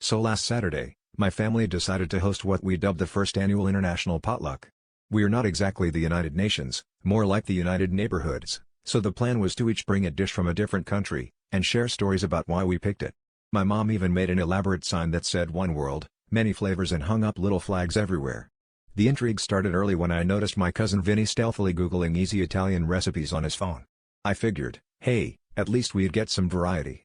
So last Saturday, my family decided to host what we dubbed the first annual International Potluck. We're not exactly the United Nations, more like the United Neighborhoods, so the plan was to each bring a dish from a different country, and share stories about why we picked it. My mom even made an elaborate sign that said "One World, Many Flavors" and hung up little flags everywhere. The intrigue started early when I noticed my cousin Vinny stealthily Googling easy Italian recipes on his phone. I figured, hey, at least we'd get some variety.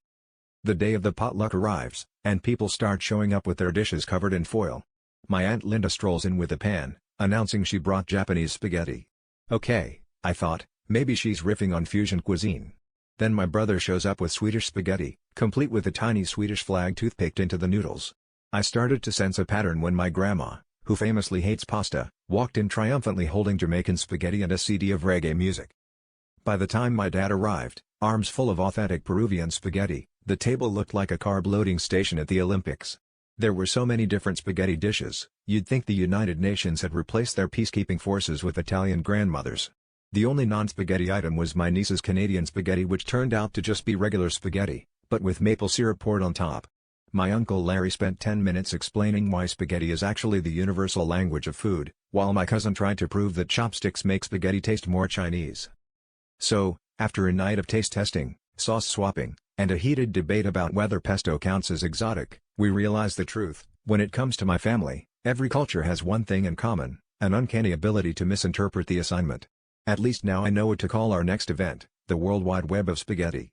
The day of the potluck arrives, and people start showing up with their dishes covered in foil. My Aunt Linda strolls in with a pan, announcing she brought Japanese spaghetti. Okay, I thought, maybe she's riffing on fusion cuisine. Then my brother shows up with Swedish spaghetti, complete with a tiny Swedish flag toothpicked into the noodles. I started to sense a pattern when my grandma, who famously hates pasta, walked in triumphantly holding Jamaican spaghetti and a CD of reggae music. By the time my dad arrived, arms full of authentic Peruvian spaghetti, the table looked like a carb loading station at the Olympics. There were so many different spaghetti dishes, you'd think the United Nations had replaced their peacekeeping forces with Italian grandmothers. The only non-spaghetti item was my niece's Canadian spaghetti, which turned out to just be regular spaghetti, but with maple syrup poured on top. My uncle Larry spent 10 minutes explaining why spaghetti is actually the universal language of food, while my cousin tried to prove that chopsticks make spaghetti taste more Chinese. So, after a night of taste testing, sauce swapping, and a heated debate about whether pesto counts as exotic, we realized the truth: when it comes to my family, every culture has one thing in common, an uncanny ability to misinterpret the assignment. At least now I know what to call our next event, the World Wide Web of Spaghetti.